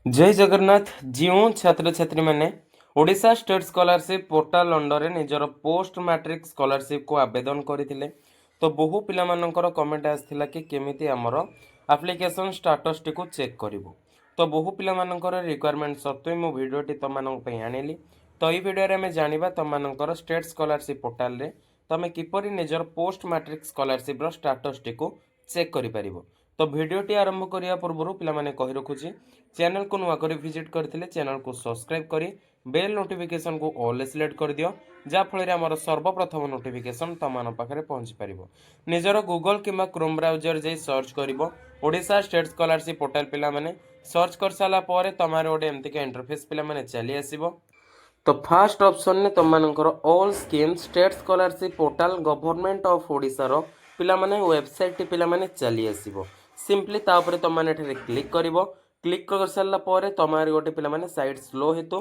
जय जगन्नाथ। जो छात्र छात्री मैंने Odisha state scholarship portal under निजर पोस्ट मैट्रिक स्कॉलरशिप को आवेदन करते तो बहु पिलाମାନଙ୍କର कमेंट आसाला कि केमिति आमर आप्लिकेशन स्टाटस टी को चेक करिवो। तो बहु पिलाମାନଙ୍କର रिक्वायरमेंट सत्वे मो भिडियोटी तुम आनिली। तो ये भिडियो में जानिबा तुमମାନଙ୍କର स्टेट स्कॉलरशिप पोर्टाल रे तमे किपरि निजर पोस्ट मैट्रिक स्कॉलरशिप रो स्टाटस टी को चेक करि परिवो। तो भिडियोटी आरंभ करिया पूर्व पिलामाने कहि रखुछि चैनल को नुआ कर विजिट करथिले चैनल को सब्सक्राइब करी बेल नोटिफिकेशन को ऑल सिलेक्ट कर दियो जा फल आमर सर्वप्रथम नोटिफिकेशन तम पाखे पहुंची पारिबो। निजर गूगल किंबा क्रोम ब्राउजर जे सर्च करिवो ओडिशा स्टेट स्कॉलरशिप पोर्टल पिला माने सर्च कर साला पारे तमारे गोटे एमती का इंटरफेस पिला माने चली आसीबो। तो फास्ट ऑप्शन ने तुमମାନଙ୍କର all scheme state scholarship portal government of Odisha रो पिला माने वेबसाइट टी पिला माने चली आसीबो। सिंपली ता ऊपर तुम माने एठारे क्लिक करिवो। क्लिक कर सारा पर तुम गोटे पे साइट स्लो हेतु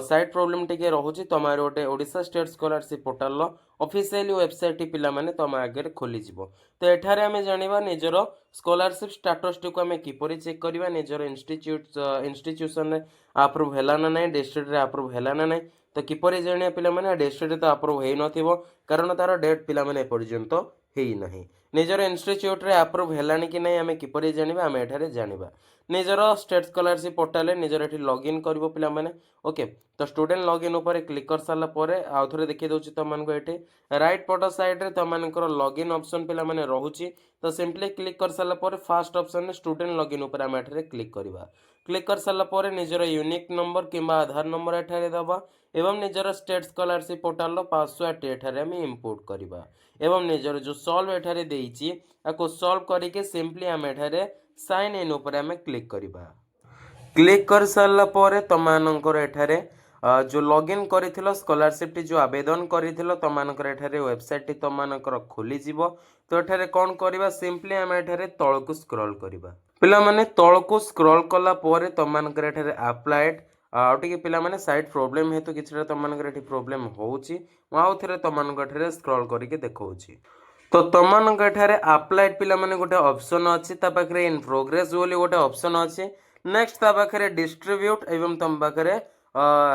साइट प्रोब्लेम टी रोचे तुम गोटे Odisha state scholarship portal official website T पे तुम आगे खोली तो एठारे आम जाना निजर स्कॉलरशिप स्टाटस टी को आम किपर चेक करवा निजर इंस्टीट्यूशन आप्रूव है ना ना डिस्ट्रिक्ट आप्रूव है ना ना तो किपर जाना पे डिस्ट्रिक्ट तो आप्रूव हो न कारण तार डेट पे पर्यंत हो ना निजर इंस्टीट्यूट रे आप्रूव है कि नहीं आम किपर जाना आम एठारे जाना निजर स्टेट स्कॉलरशिप पोर्टल निजर ये लॉगिन कर पे ओके। तो स्टूडेंट लॉगिन ऊपर क्लिक कर सारा पर आउ थे देखिए दूसरी तुमको ये राइट पट साइड रे तुमको लॉगिन ऑप्शन पे रोचे तो सिंपली क्लिक कर सारा पर फास्ट ऑप्शन स्टूडेंट लॉगिन ऊपर आम एठारे क्लिक करवा। क्लिक कर सारा पर निजर यूनिक नंबर किंबा आधार नंबर एठारे दबा एवं निजर स्टेट स्कॉलरशिप पोर्टल पासवर्ड एठारे आम इंपोर्ट करवा एवं निजर जो सॉल्व एठारे देइछि आको सॉल्व करके सिंपली आम एठारे साइन इन ऊपर आम क्लिक करवा। क्लिक कर सारा पर तुमମାନଙ୍କର एठारे जो लॉगिन कर स्कॉलरशिप टी जो आवेदन कर तुमମାନଙ୍କର एठारे वेबसाइट टी तुमମାନଙ୍କର खोली जीवो। तो एठारे कौन करवा सिंपली आम एठारे तळकु स्क्रॉल करवा। पिला माने तळकु स्क्रॉल कला पर तुमମାନଙ୍କର एठारे अप्लाइड आउटे पिला माने साइट प्रोब्लेम हेतु किछटा तुमମାନଙ୍କର एठी प्रोब्लेम होउची आउ थरे तुमମାନଙ୍କୁ एठारे स्क्रॉल करके देखौची। तो तुमମାନଙ୍କୁ एठारे अप्लाइड पिला माने गोटे ऑप्शन अछि ता पाखरे इन प्रोग्रेस बोली गोटे ऑप्शन अछि नेक्स्ट ता पाखरे डिस्ट्रीब्यूट एवं तुम पाखरे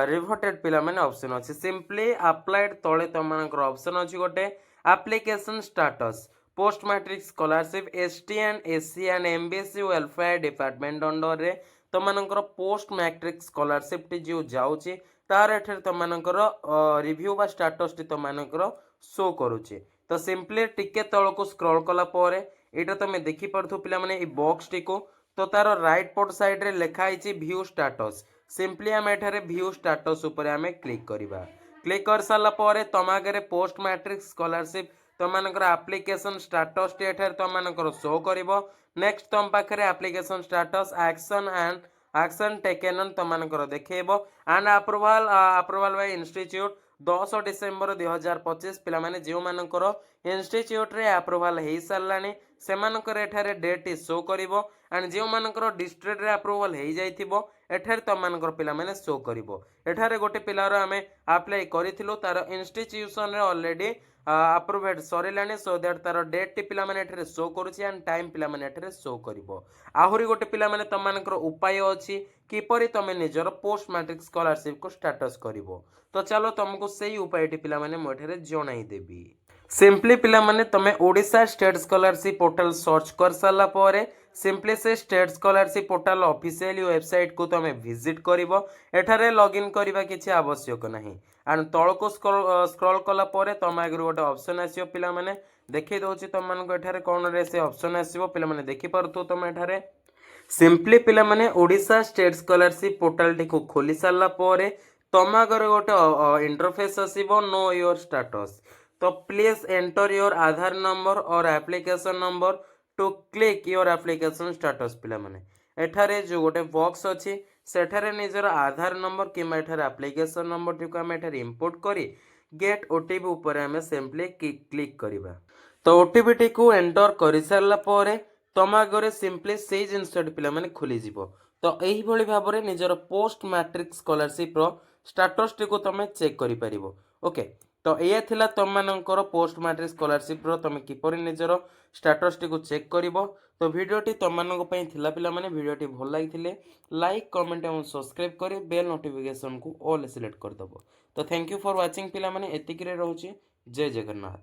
रिवर्टेड पिला माने ऑप्शन अछि सिंपली अप्लाइड तळे तुमମାନଙ୍କର ऑप्शन अछि गोटे application status post matric scholarship एसटीएन एसीएन एमबीसी वेलफेयर डिपार्टमेंट अंडर रे तुमମାନଙ୍କର पोस्ट मैट्रिक स्कॉलरशिप टी जो जाउची तार एठरे तुमମାନଙ୍କର रिव्यू बा स्टेटस टी तुमମାନଙ୍କର शो करूची। तो सिंपली टिके तलको स्क्रॉल कला पर एटा तुम देखि परथु पिला माने ए बॉक्स टी को तो तार राइट पट साइड रे लिखा हिची व्यू स्टेटस सिंपली आम एठारे व्यू स्टेटस ऊपर आम क्लिक करबा। क्लिक कर साला पर तुम आगे पोस्ट मैट्रिक स्कॉलरशिप तुमମାନଙ୍କର एप्लीकेशन स्टेटस टी एठारे तुमମାନଙ୍କର शो करिवो। नेक्स्ट तुम पाखरे application status action taken on तुमମାନଙ୍କର देखैबो and approval by institute 10 December 2025 पिला माने जो मानकर इंस्टीट्यूट रे अप्रूवल हो सारानी से डेट शो करिवो एंड जो मानकर डिस्ट्रिक्ट रे अप्रूवल हो जाइथिबो एठारे तुमମାନଙ୍କର पिला माने शो करिवो। एठारे गोटे पिलार आमे अप्लाई करिथिलु तार इंस्टीट्यूशन रे ऑलरेडी अप्रूवेड सरिलानी सो दैट तार डेट टी पिला माने एठारे शो करूची एंड टाइम पिला माने एठारे शो करिवो। आहुरी गोटे पिला माने तुमମାନଙ୍କର उपाय अछि किपरि तमे निजर पोस्ट मैट्रिक स्कॉलरशिप को स्टेटस करिवो। तो चलो तुमको सही उपाय टी पिला माने मोठरे जणाई देबी। सिंपली पिला माने तमे Odisha state scholarship portal search कर साला पर सिंपली से state scholarship portal official website को तमे विजिट करिवो। एठारे लॉगिन करबा किछि आवश्यक नाही एंड तळको स्क्रॉल कला पर तम आगे गोटे ऑप्शन आसीबो पिला माने देखि दउछि तुम मानको एठारे कोन रे से ऑप्शन आसीबो पिला माने देखि परथु तुम एठारे सिंपली पिला माने ओडिशा स्टेट स्कॉलरशिप पोर्टल टी को खोली साला पर तुम आगे गोटे इंटरफेस आसीबो नो योर स्टेटस। तो please enter your Aadhaar number और application number to click your application status पिला माने एठारे जो गोटे बॉक्स अछि सेठारे निजर आधार नंबर किंबा एठारे एप्लीकेशन नंबर टी को हम एठारे इंपोर्ट करी गेट ओटीपी ऊपर हम सिंपली क्लिक करबा। तो ओटीपी टी को एंटर करि सारला पर तुम आगे सिंपली से जिनस पिला माने खुली जिवो। तो एही भली भाबरे निजर पोस्ट मैट्रिक स्कॉलरशिप रो स्टेटस टी को तुम चेक करि परिबो। ओके तो ये थिला तुम मानकर पोस्ट मैट्रिक स्कॉलरशिप रो तुम किपरि निजर स्टेटस टी को चेक करिवो। तो भिडियोटी तुमମାନଙ୍କ ପାଇଁ ଥିଲା ପିଲାମାନେ भिडियोटी ଭଲ ଲାଗିଥିଲେ ଲାଇକ୍ କମେଣ୍ଟ ଏବଂ ସବସ୍କ୍ରାଇବ୍ କରି ବେଲ୍ ନୋଟିଫିକେସନକୁ ଅଲ୍ ସିଲେକ୍ଟ କରିଦେବ। ତ ଥ୍ୟାଙ୍କ ୟୁ ଫର୍ ୱାଚିଂ ପିଲାମାନେ, ଏତିକିରେ ରହୁଛି। ଜୟ ଜଗନ୍ନାଥ।